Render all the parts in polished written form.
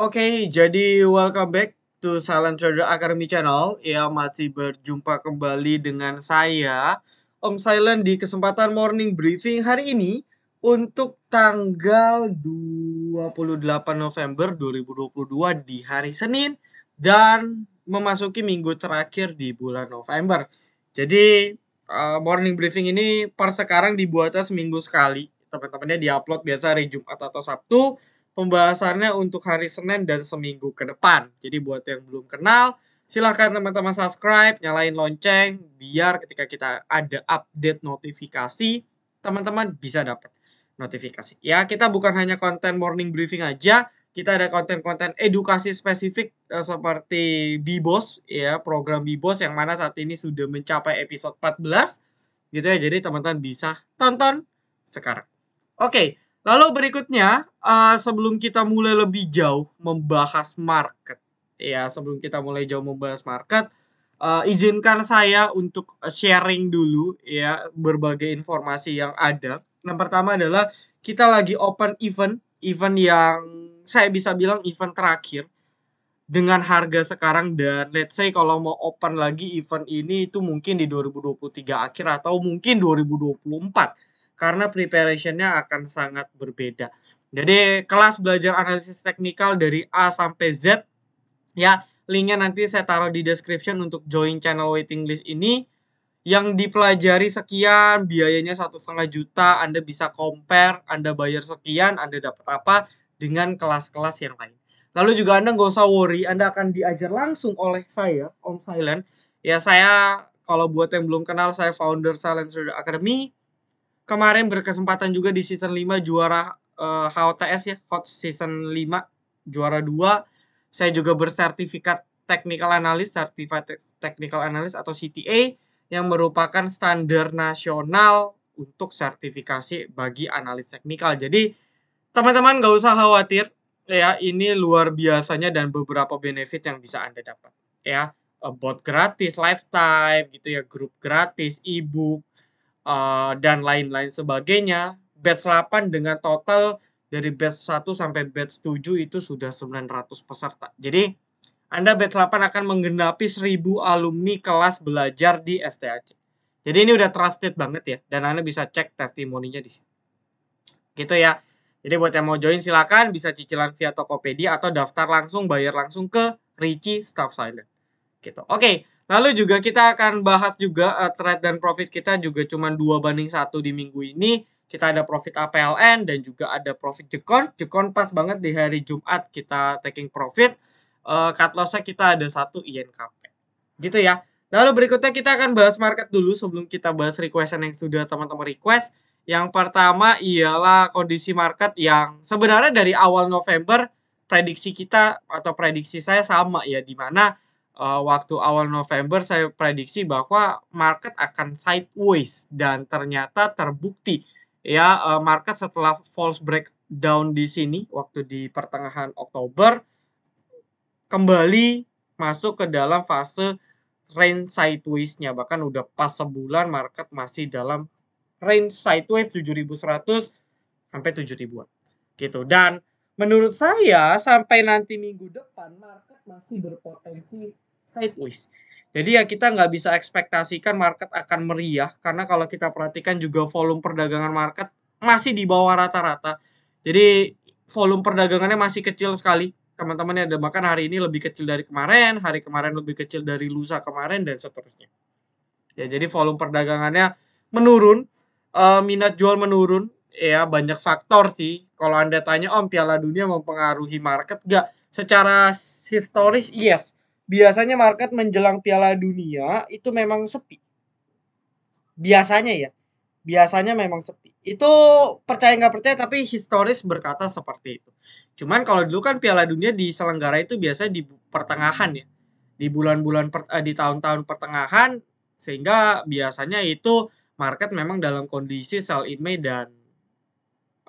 Oke, jadi welcome back to Silent Trader Academy Channel. Ya, masih berjumpa kembali dengan saya, Om Silent, di kesempatan morning briefing hari ini untuk tanggal 28 November 2022 di hari Senin dan memasuki minggu terakhir di bulan November. Jadi, morning briefing ini per sekarang dibuatnya seminggu sekali. Teman-temannya diupload biasa hari Jumat atau Sabtu. Pembahasannya untuk hari Senin dan seminggu ke depan. Jadi buat yang belum kenal, silahkan teman-teman subscribe, nyalain lonceng, biar ketika kita ada update notifikasi, teman-teman bisa dapat notifikasi. Ya, kita bukan hanya konten morning briefing aja, kita ada konten-konten edukasi spesifik seperti Bibos, ya, program Bibos yang mana saat ini sudah mencapai episode 14, gitu ya. Jadi teman-teman bisa tonton sekarang. Oke, lalu berikutnya, sebelum kita mulai lebih jauh membahas market, ya, sebelum kita mulai jauh membahas market, izinkan saya untuk sharing dulu, ya, berbagai informasi yang ada. Yang pertama adalah kita lagi open event yang saya bisa bilang event terakhir dengan harga sekarang, dan let's say kalau mau open lagi event ini itu mungkin di 2023 akhir atau mungkin 2024 karena preparationnya akan sangat berbeda. Jadi kelas belajar analisis teknikal dari A sampai Z, ya, linknya nanti saya taruh di description untuk join channel waiting list ini. Yang dipelajari sekian, biayanya 1,5 juta, Anda bisa compare, Anda bayar sekian, Anda dapat apa dengan kelas-kelas yang lain. Lalu juga Anda nggak usah worry, Anda akan diajar langsung oleh saya, Om Silent. Ya, saya, kalau buat yang belum kenal, saya founder Silent Trader Academy. Kemarin berkesempatan juga di season 5 juara HOTS, ya, Hot Season 5, juara 2. Saya juga bersertifikat Technical Analyst, Certified Technical Analyst atau CTA, yang merupakan standar nasional untuk sertifikasi bagi analis teknikal. Jadi teman-teman nggak usah khawatir, ya, ini luar biasanya dan beberapa benefit yang bisa Anda dapat, ya. Bot gratis, lifetime, gitu ya, grup gratis, ebook, dan lain-lain sebagainya. Batch 8 dengan total dari batch 1 sampai batch 7 itu sudah 900 peserta. Jadi Anda batch 8 akan menggenapi 1000 alumni kelas belajar di STAC. Jadi ini udah trusted banget ya, dan Anda bisa cek testimoninya di sini. Gitu ya. Jadi buat yang mau join silakan bisa cicilan via Tokopedia atau daftar langsung, bayar langsung ke Richie Staff Silent. Gitu. Oke, lalu juga kita akan bahas juga trade dan profit kita juga cuma 2:1 di minggu ini. Kita ada profit APLN dan juga ada profit Jekon. Jekon pas banget di hari Jumat kita taking profit. Cut loss-nya kita ada 1 INKP. Gitu ya. Lalu berikutnya kita akan bahas market dulu sebelum kita bahas requestan yang sudah teman-teman request. Yang pertama ialah kondisi market yang sebenarnya dari awal November prediksi kita atau prediksi saya sama ya, di mana waktu awal November saya prediksi bahwa market akan sideways dan ternyata terbukti ya, market setelah false breakdown di sini waktu di pertengahan Oktober kembali masuk ke dalam fase range sideways-nya, bahkan udah pas sebulan market masih dalam range sideways 7.100 sampai 7.000-an gitu. Dan menurut saya sampai nanti minggu depan market masih berpotensi sideways. Jadi ya kita nggak bisa ekspektasikan market akan meriah karena kalau kita perhatikan juga volume perdagangan market masih di bawah rata-rata. Jadi volume perdagangannya masih kecil sekali. Teman-teman ada bahkan hari ini lebih kecil dari kemarin, hari kemarin lebih kecil dari lusa kemarin dan seterusnya. Ya, jadi volume perdagangannya menurun, minat jual menurun, ya banyak faktor sih. Kalau Anda tanya, Om, Piala Dunia mempengaruhi market nggak? Secara historis, yes. Biasanya market menjelang Piala Dunia itu memang sepi. Biasanya ya, biasanya memang sepi. Itu percaya nggak percaya, tapi historis berkata seperti itu. Cuman kalau dulu kan Piala Dunia diselenggara itu biasanya di pertengahan ya, di bulan-bulan di tahun-tahun pertengahan, sehingga biasanya itu market memang dalam kondisi sell in May dan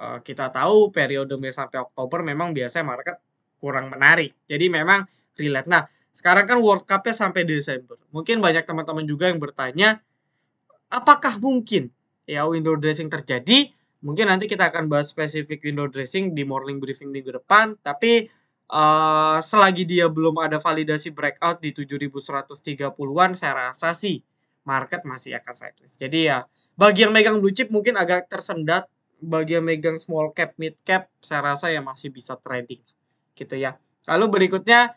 kita tahu periode Mei sampai Oktober memang biasanya market kurang menarik. Jadi memang relate. Nah, sekarang kan World Cup-nya sampai Desember. Mungkin banyak teman-teman juga yang bertanya, apakah mungkin ya window dressing terjadi? Mungkin nanti kita akan bahas spesifik window dressing di morning briefing minggu depan. Tapi selagi dia belum ada validasi breakout di 7.130-an, saya rasa sih market masih akan sideways. Jadi ya, bagi yang megang blue chip mungkin agak tersendat, bagi yang megang small cap, mid cap, saya rasa ya masih bisa trading, gitu ya. Lalu berikutnya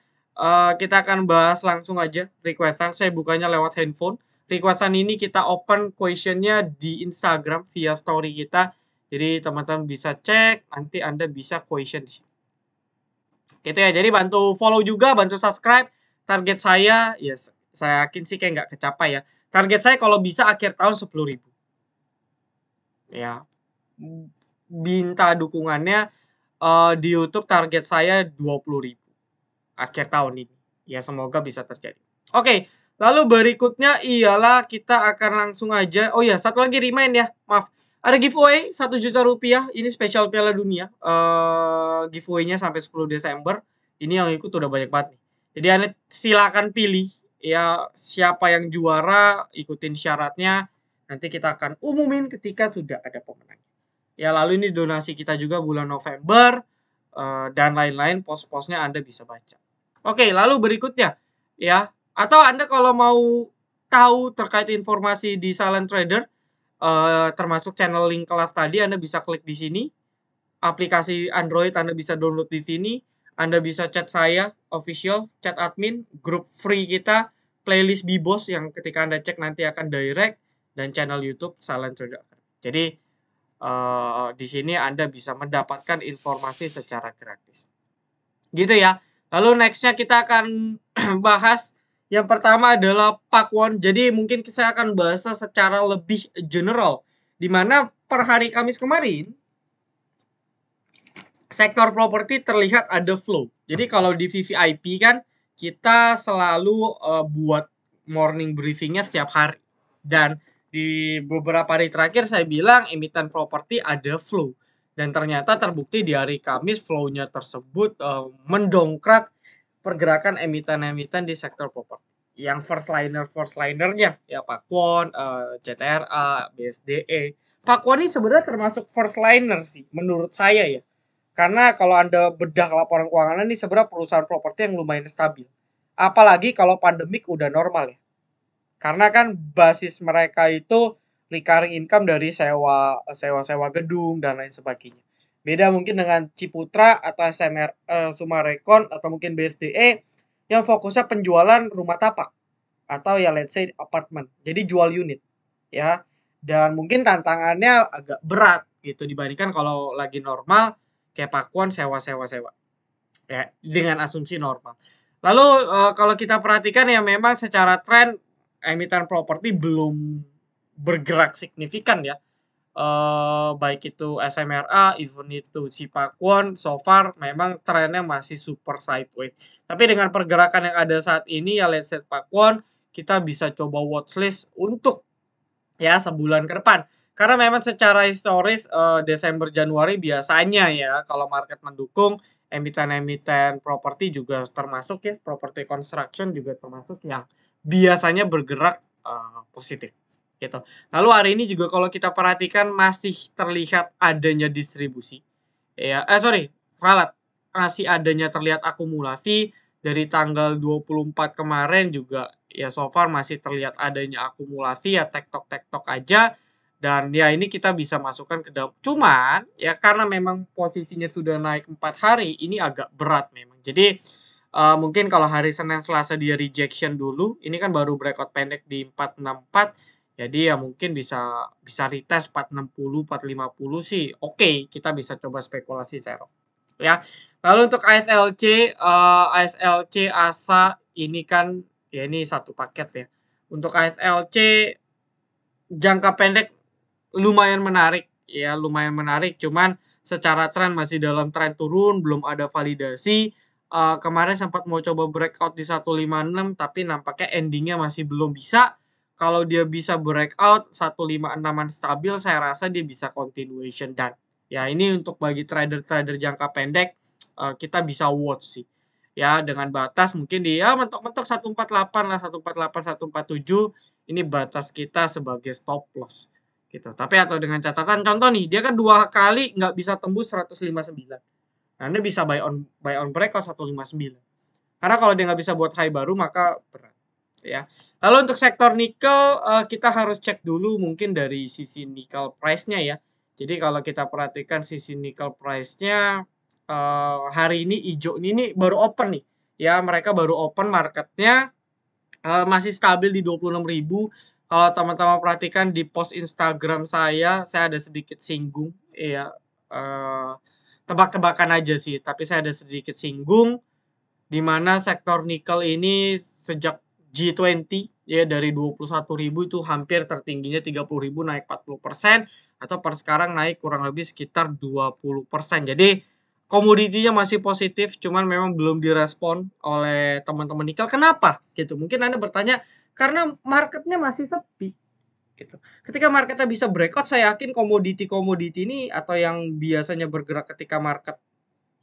kita akan bahas langsung aja requestan. Saya bukanya lewat handphone. Requestan ini kita open questionnya di Instagram via story kita. Jadi teman-teman bisa cek, nanti Anda bisa question di sini. Gitu ya, jadi bantu follow juga, bantu subscribe. Target saya, ya saya yakin sih kayak nggak kecapai ya. Target saya kalau bisa akhir tahun 10.000. Ya, minta dukungannya di YouTube target saya 20.000 akhir tahun ini. Ya, semoga bisa terjadi. Oke, lalu berikutnya ialah kita akan langsung aja. Oh ya, satu lagi remind ya, maaf. Ada giveaway 1 juta rupiah. Ini spesial Piala Dunia. Giveaway-nya sampai 10 Desember. Ini yang ikut udah banyak banget nih. Jadi Anda silakan pilih ya siapa yang juara, ikutin syaratnya. Nanti kita akan umumin ketika sudah ada pemenang. Ya, lalu ini donasi kita juga bulan November dan lain-lain, pos-posnya Anda bisa baca. Oke, lalu berikutnya ya, atau Anda kalau mau tahu terkait informasi di Silent Trader, termasuk channel link kelas tadi, Anda bisa klik di sini. Aplikasi Android Anda bisa download di sini. Anda bisa chat saya, official, chat admin, grup free kita, playlist Bibos yang ketika Anda cek nanti akan direct, dan channel YouTube Silent Trader. Jadi di sini Anda bisa mendapatkan informasi secara gratis. Gitu ya. Lalu nextnya kita akan bahas yang pertama adalah Pakuwon. Jadi mungkin saya akan bahas secara lebih general. Dimana per hari Kamis kemarin, sektor properti terlihat ada flow. Jadi kalau di VVIP kan, kita selalu buat morning briefingnya setiap hari. Dan di beberapa hari terakhir saya bilang emiten properti ada flow. Dan ternyata terbukti di hari Kamis flow-nya tersebut mendongkrak pergerakan emiten-emiten di sektor properti. Yang first linernya ya Pakuwon, CTRA, BSDE. Pakuwon ini sebenarnya termasuk first liner sih menurut saya ya. Karena kalau Anda bedah laporan keuangan ini sebenarnya perusahaan properti yang lumayan stabil. Apalagi kalau pandemik udah normal ya. Karena kan basis mereka itu recurring income dari sewa gedung dan lain sebagainya. Beda mungkin dengan Ciputra atau SMR, Sumarekon atau mungkin BSDE yang fokusnya penjualan rumah tapak atau ya let's say apartemen. Jadi jual unit ya. Dan mungkin tantangannya agak berat gitu dibandingkan kalau lagi normal kayak Pakuwon sewa. Ya, dengan asumsi normal. Lalu kalau kita perhatikan ya memang secara tren emiten properti belum bergerak signifikan ya. Baik itu SMRA, even itu si Pakuwon, so far memang trennya masih super sideways. Tapi dengan pergerakan yang ada saat ini ya let's say Pakuwon, kita bisa coba watchlist untuk ya sebulan ke depan. Karena memang secara historis Desember Januari biasanya ya kalau market mendukung emiten-emiten properti juga termasuk ya, property construction juga termasuk yang biasanya bergerak positif gitu. Lalu hari ini juga kalau kita perhatikan masih terlihat adanya distribusi. Ya, ralat. Masih adanya terlihat akumulasi dari tanggal 24 kemarin juga ya so far masih terlihat adanya akumulasi ya tektok aja. Dan ya ini kita bisa masukkan ke dalam. Cuman ya karena memang posisinya sudah naik 4 hari, ini agak berat memang. Jadi mungkin kalau hari Senin Selasa dia rejection dulu, ini kan baru breakout pendek di 464. Jadi ya mungkin bisa retest 460, 450 sih. Oke, kita bisa coba spekulasi sero. Ya. Lalu untuk ASLC ASA ini kan ya ini satu paket ya. Untuk ASLC jangka pendek lumayan menarik ya, lumayan menarik. Cuman secara tren masih dalam tren turun, belum ada validasi. Kemarin sempat mau coba breakout di 156 tapi nampaknya endingnya masih belum bisa. Kalau dia bisa breakout 156an stabil, saya rasa dia bisa continuation dan ya ini untuk bagi trader-trader jangka pendek kita bisa watch sih. Ya dengan batas mungkin dia mentok-mentok 148 lah, 148, 147 ini batas kita sebagai stop loss gitu. Tapi atau dengan catatan contoh nih, dia kan 2 kali nggak bisa tembus 159. Anda bisa buy on break kalau 159. Karena kalau dia nggak bisa buat high baru maka berat ya. Lalu untuk sektor nikel kita harus cek dulu mungkin dari sisi nikel price-nya ya. Jadi kalau kita perhatikan sisi nikel price-nya hari ini hijau ini baru open nih. Ya, mereka baru open marketnya masih stabil di 26.000. Kalau teman-teman perhatikan di post Instagram saya ada sedikit singgung ya, tebak-tebakan aja sih, tapi saya ada sedikit singgung di mana sektor nikel ini sejak G20 ya dari 21.000 itu hampir tertingginya 30.000 naik 40% atau per sekarang naik kurang lebih sekitar 20%. Jadi komoditinya masih positif, cuman memang belum direspon oleh teman-teman nikel. Kenapa? Gitu. Mungkin Anda bertanya, karena marketnya masih sepi. Gitu. Ketika marketnya bisa breakout, saya yakin komoditi-komoditi ini atau yang biasanya bergerak ketika market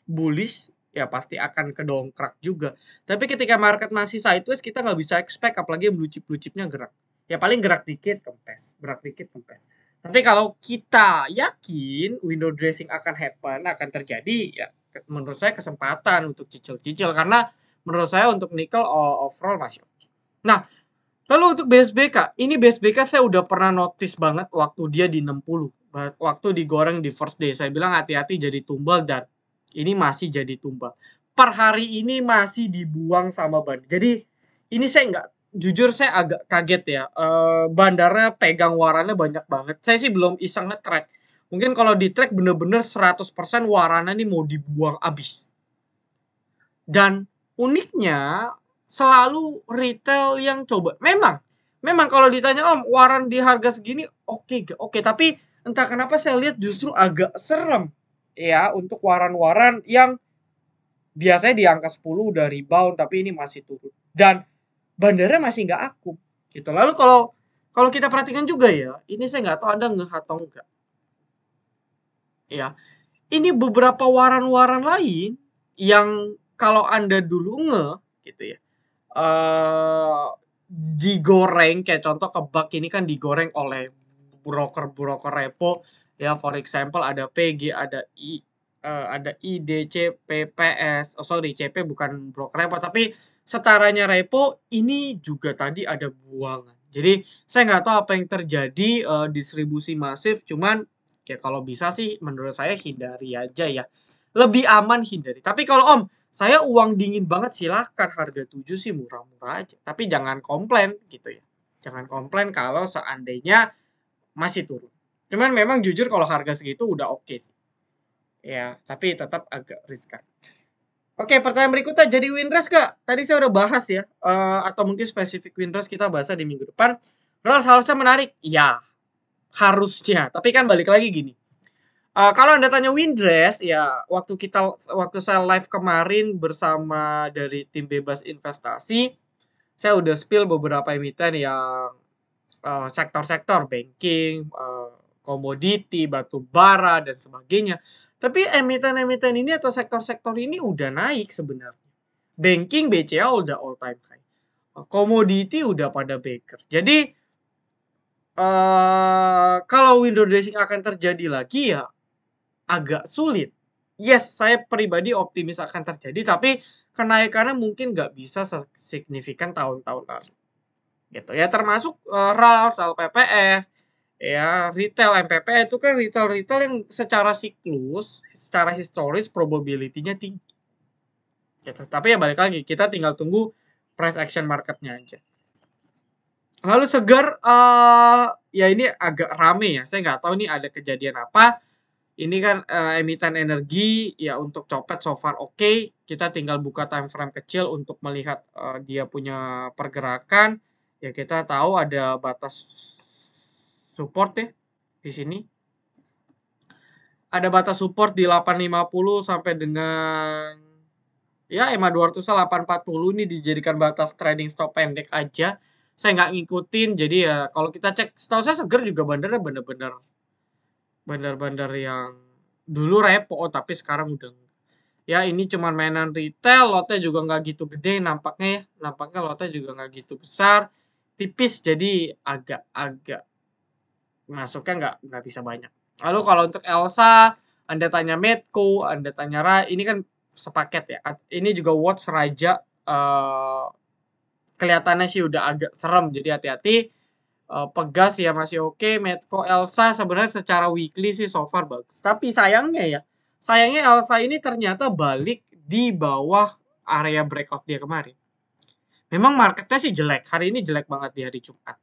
bullish, ya pasti akan kedongkrak juga. Tapi ketika market masih sideways, kita nggak bisa expect, apalagi blue chip-nya gerak. Ya paling gerak dikit, kempes. Gerak dikit, kempes. Tapi kalau kita yakin window dressing akan happen, akan terjadi, ya menurut saya kesempatan untuk cicil-cicil. Karena menurut saya untuk nikel overall masih oke. Nah, lalu untuk BSBK, ini BSBK saya udah pernah notice banget waktu dia di 60. Waktu digoreng di first day, saya bilang hati-hati jadi tumbal dan ini masih jadi tumbal. Per hari ini masih dibuang sama ban. Jadi ini saya nggak, jujur saya agak kaget ya. Bandarnya pegang warannya banyak banget. Saya sih belum iseng nge-track. Mungkin kalau di track bener-bener 100% warannya ini mau dibuang abis. Dan uniknya selalu retail yang coba. Memang kalau ditanya Om, waran di harga segini oke, tapi entah kenapa saya lihat justru agak serem ya untuk waran-waran yang biasanya di angka 10 udah rebound tapi ini masih turun. Dan bandarnya masih nggak aktif gitu. Lalu kalau kita perhatikan juga ya, ini saya nggak tahu Anda ngeh atau enggak. Ya, ini beberapa waran-waran lain yang kalau Anda dulu ngeh gitu ya. Digoreng kayak contoh kebak ini kan digoreng oleh broker-broker repo ya, for example ada PG, ada ada IDC, PPS. Oh sorry, CP bukan broker repo tapi setaranya repo. Ini juga tadi ada buangan. Jadi saya nggak tahu apa yang terjadi distribusi masif. Cuman ya kalau bisa sih menurut saya hindari aja ya. Lebih aman hindari. Tapi kalau Om, saya uang dingin banget silahkan, harga 7 sih murah-murah aja. Tapi jangan komplain gitu ya. Jangan komplain kalau seandainya masih turun. Cuman memang jujur kalau harga segitu udah oke sih. Ya, tapi tetap agak riskan. Oke, pertanyaan berikutnya, jadi Windrest gak? Tadi saya udah bahas ya. Atau mungkin spesifik Windrest kita bahas di minggu depan. Terus harusnya menarik? Ya, harusnya. Tapi kan balik lagi gini. Kalau Anda tanya Windrest, ya waktu saya live kemarin bersama dari tim bebas investasi, saya udah spill beberapa emiten yang sektor-sektor banking, komoditi, batu bara dan sebagainya. Tapi emiten-emiten ini atau sektor-sektor ini udah naik sebenarnya. Banking BCA udah all time high. Komoditi udah pada baker. Jadi kalau window dressing akan terjadi lagi ya agak sulit. Yes, saya pribadi optimis akan terjadi, tapi kenaikannya mungkin nggak bisa signifikan tahun-tahun lalu. Gitu ya, termasuk RALS, LPPF, ya retail MPP itu kan retail yang secara siklus, secara historis probability-nya tinggi. Gitu. Tapi ya balik lagi, kita tinggal tunggu price action marketnya aja. Lalu Segar, ya ini agak rame ya, saya nggak tahu ini ada kejadian apa. Ini kan emiten energi ya, untuk copet so far oke. Kita tinggal buka time frame kecil untuk melihat dia punya pergerakan. Ya kita tahu ada batas support ya di sini. Ada batas support di 850 sampai dengan ya EMA 200 840 ini dijadikan batas trading stop pendek aja. Saya nggak ngikutin, jadi ya kalau kita cek, setahu saya Seger juga bandarnya bener-bener yang dulu repo tapi sekarang udah enggak. Ya ini cuman mainan retail, lotnya juga nggak gitu gede nampaknya ya. Nampaknya lotnya juga nggak gitu besar, tipis, jadi agak-agak masuknya nggak bisa banyak. Lalu kalau untuk Elsa Anda tanya Medco, Anda tanya ini kan sepaket ya. Ini juga watch Raja, kelihatannya sih udah agak serem, jadi hati-hati. Pegas ya masih oke, Medco, Elsa sebenarnya secara weekly sih so far bagus. Tapi sayangnya Elsa ini ternyata balik di bawah area breakout dia kemarin. Memang marketnya sih jelek, hari ini jelek banget di hari Jumat.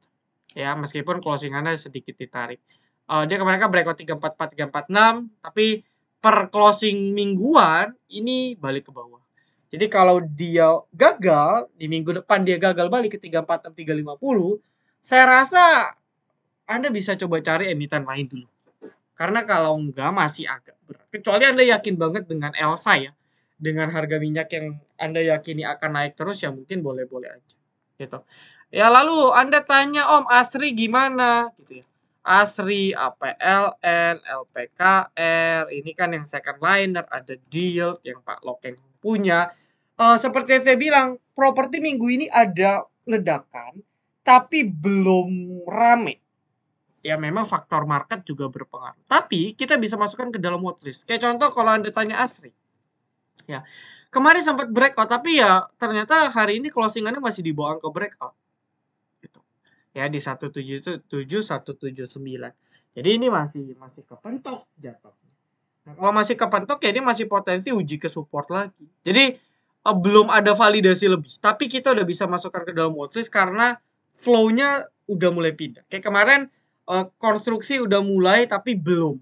Ya, meskipun closingannya sedikit ditarik. Dia kemarin kan breakout 344, 346, tapi per closing mingguan ini balik ke bawah. Jadi kalau dia gagal, di minggu depan dia gagal balik ke 346, 350, saya rasa Anda bisa coba cari emiten lain dulu. Karena kalau enggak masih agak berat. Kecuali Anda yakin banget dengan Elsa ya. Dengan harga minyak yang Anda yakini akan naik terus, ya mungkin boleh-boleh aja. Gitu. Ya lalu Anda tanya, Om, Asri gimana? Gitu ya. Asri, APLN, LPKR, ini kan yang second liner, ada Dield yang Pak Lokeng punya. Seperti yang saya bilang, properti minggu ini ada ledakan, tapi belum rame. Ya memang faktor market juga berpengaruh. Tapi kita bisa masukkan ke dalam watchlist. Kayak contoh kalau Anda tanya Asri. Ya. Kemarin sempat breakout, tapi ya ternyata hari ini closingannya masih di bawah angka breakout. Gitu. Ya di 177, 179. Jadi ini masih kepentok jatuhnya. Nah, kalau masih kepentok ya ini masih potensi uji ke support lagi. Jadi belum ada validasi lebih, tapi kita udah bisa masukkan ke dalam watchlist karena flow-nya udah mulai pindah. Kayak kemarin konstruksi udah mulai tapi belum.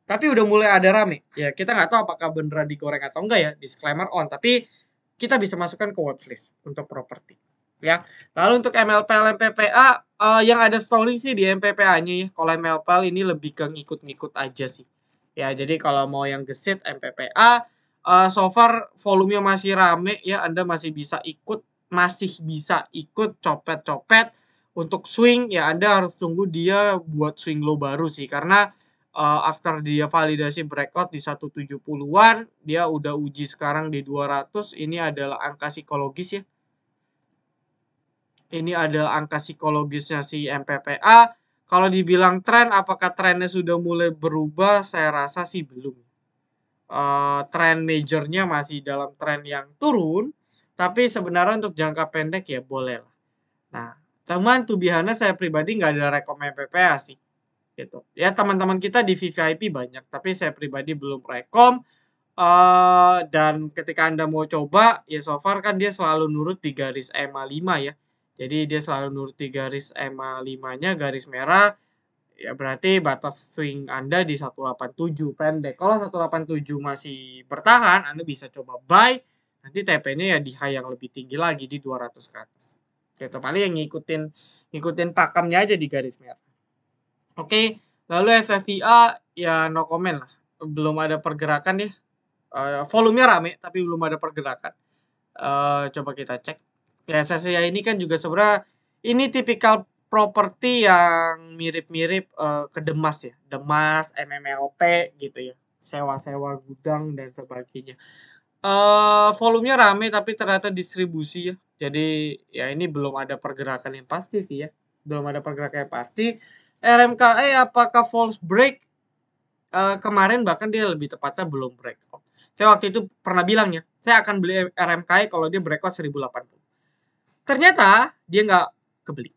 Tapi udah mulai ada rame. Ya kita nggak tahu apakah beneran digoreng atau enggak ya. Disclaimer on. Tapi kita bisa masukkan ke watchlist untuk properti. Ya. Lalu untuk MLPL, MPPA, yang ada story sih di MPPA-nya ya. Kalau MLPL ini lebih ke ngikut-ngikut aja sih. Ya jadi kalau mau yang gesit MPPA, so far volumenya masih rame ya. Anda masih bisa ikut copet-copet. Untuk swing ya Anda harus tunggu dia buat swing low baru sih, karena after dia validasi breakout di 170-an, dia udah uji sekarang di 200. Ini adalah angka psikologis ya. Ini adalah angka psikologisnya si MPPA. Kalau dibilang tren, apakah trennya sudah mulai berubah? Saya rasa sih belum. Tren majornya masih dalam tren yang turun, tapi sebenarnya untuk jangka pendek ya boleh lah. Nah, teman to be honest, saya pribadi nggak ada rekom MPPA sih. Gitu. Ya teman-teman kita di VVIP banyak, tapi saya pribadi belum rekom. Dan ketika Anda mau coba, ya so far kan dia selalu nurut di garis EMA 5 ya. Jadi dia selalu nurut di garis EMA 5-nya, garis merah. Ya berarti batas swing Anda di 187 pendek. Kalau 187 masih bertahan, Anda bisa coba buy. Nanti TP-nya ya di high yang lebih tinggi lagi di 200 ke atas. Gitu, paling yang ngikutin pakemnya aja di garis merah. Oke, lalu SSIA ya no comment lah. Belum ada pergerakan ya. Volumenya rame tapi belum ada pergerakan. Coba kita cek. Ya SSIA ini kan juga sebenarnya ini tipikal properti yang mirip-mirip ke Demas ya. Demas, MMLP gitu ya. Sewa-sewa gudang dan sebagainya. Volumenya rame tapi ternyata distribusi ya. Jadi ya ini belum ada pergerakan yang pasti sih ya. Belum ada pergerakan yang pasti. RMKE apakah false break? Kemarin bahkan dia lebih tepatnya belum breakout. Saya waktu itu pernah bilang ya, saya akan beli RMKE kalau dia breakout 1080. Ternyata dia nggak kebeli.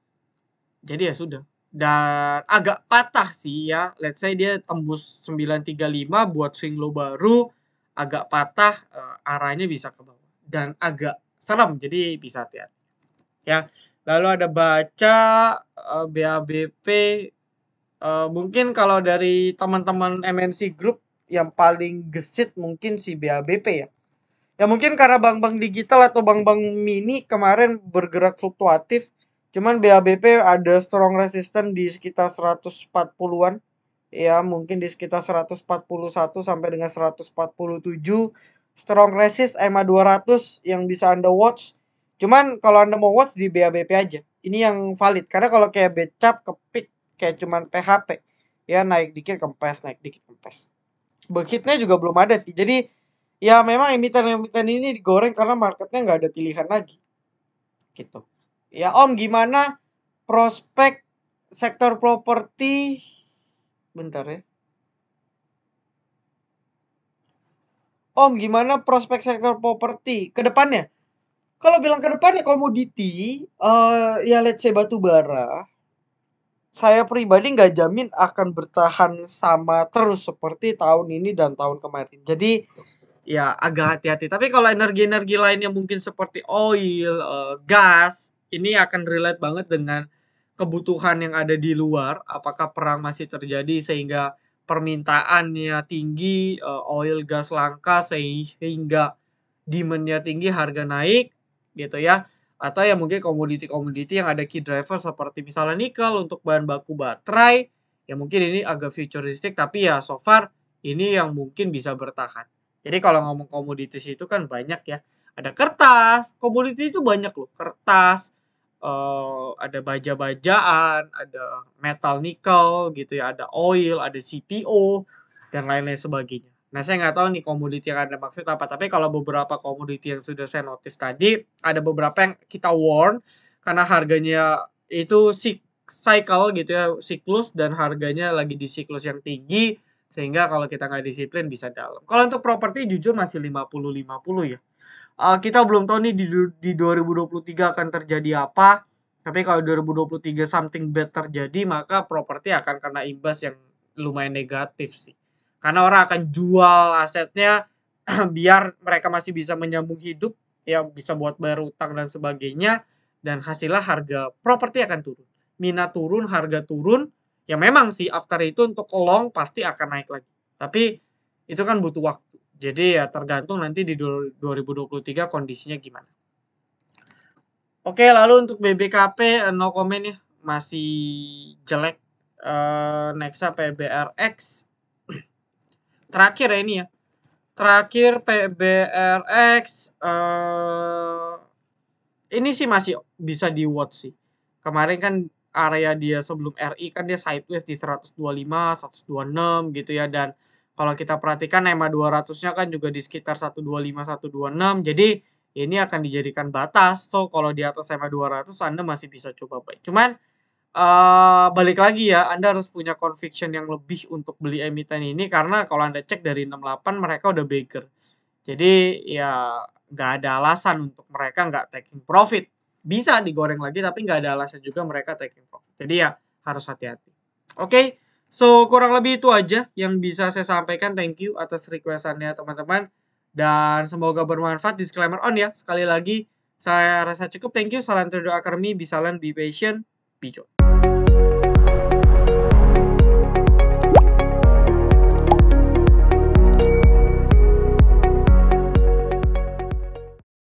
Jadi ya sudah. Dan agak patah sih ya. Let's say dia tembus 935 buat swing low baru. Agak patah, arahnya bisa ke bawah. Dan agak serem, jadi bisa hati-hati. Ya. Lalu ada baca BABP. Mungkin kalau dari teman-teman MNC Group yang paling gesit mungkin si BABP ya. Ya mungkin karena bank-bank digital atau bank-bank mini kemarin bergerak fluktuatif. Cuman BABP ada strong resistance di sekitar 140-an. Ya mungkin di sekitar 141 sampai dengan 147. Strong resist EMA 200 yang bisa Anda watch. Cuman kalau Anda mau watch di BABP aja. Ini yang valid. Karena kalau kayak Becap ke pick kayak cuman PHP. Ya naik dikit kempes, naik dikit kempes. Bekitnya juga belum ada sih. Jadi ya memang emiten-emiten ini digoreng karena marketnya nggak ada pilihan lagi. Gitu. Ya Om, gimana prospek sektor properti? Bentar ya. Om, gimana prospek sektor properti ke depannya? Kalau bilang ke depannya komoditi, ya let's say batu bara, saya pribadi nggak jamin akan bertahan sama terus seperti tahun ini dan tahun kemarin. Jadi ya agak hati-hati. Tapi kalau energi-energi lainnya mungkin seperti oil, gas, ini akan relate banget dengan kebutuhan yang ada di luar. Apakah perang masih terjadi sehingga permintaannya tinggi, oil, gas langka sehingga demand-nya tinggi, harga naik gitu ya. Atau ya mungkin komoditi-komoditi yang ada key driver seperti misalnya nikel untuk bahan baku baterai, ya mungkin ini agak futuristik tapi ya so far ini yang mungkin bisa bertahan. Jadi kalau ngomong komoditis itu kan banyak ya. Ada kertas, komoditi itu banyak loh. Kertas, ada baja-bajaan, ada metal nikel gitu ya, ada oil, ada CPO, dan lain-lain sebagainya. Nah, saya nggak tahu nih komoditi yang Anda maksud apa, tapi kalau beberapa komoditi yang sudah saya notice tadi, ada beberapa yang kita warn karena harganya itu cycle gitu ya, siklus dan harganya lagi di siklus yang tinggi, sehingga kalau kita nggak disiplin bisa dalam. Kalau untuk properti jujur masih 50-50 ya. Kita belum tahu nih di 2023 akan terjadi apa, tapi kalau 2023 something bad terjadi, maka properti akan kena imbas yang lumayan negatif sih. Karena orang akan jual asetnya biar mereka masih bisa menyambung hidup, ya bisa buat bayar utang dan sebagainya, dan hasilnya harga properti akan turun. Minat turun, harga turun, ya memang sih after itu untuk long pasti akan naik lagi. Tapi itu kan butuh waktu. Jadi ya tergantung nanti di 2023 kondisinya gimana. Oke, lalu untuk BBKP no comment ya, masih jelek. Nexa PBRX terakhir ya ini ya. Terakhir PBRX ini sih masih bisa di watch sih. Kemarin kan area dia sebelum RI kan dia sideways di 125, 126 gitu ya, dan kalau kita perhatikan EMA 200-nya kan juga di sekitar 125, 126. Jadi ini akan dijadikan batas. So kalau di atas EMA 200 Anda masih bisa coba buy. Cuman balik lagi ya, Anda harus punya conviction yang lebih untuk beli emiten ini karena kalau Anda cek dari 68 mereka udah beggar. Jadi ya nggak ada alasan untuk mereka nggak taking profit. Bisa digoreng lagi tapi nggak ada alasan juga mereka taking profit. Jadi ya harus hati-hati. Oke, so kurang lebih itu aja yang bisa saya sampaikan. Thank you atas requestannya teman-teman. Dan semoga bermanfaat. Disclaimer on ya. Sekali lagi, saya rasa cukup. Thank you. Salam Trader Academy. Be silent, be patient, be joy.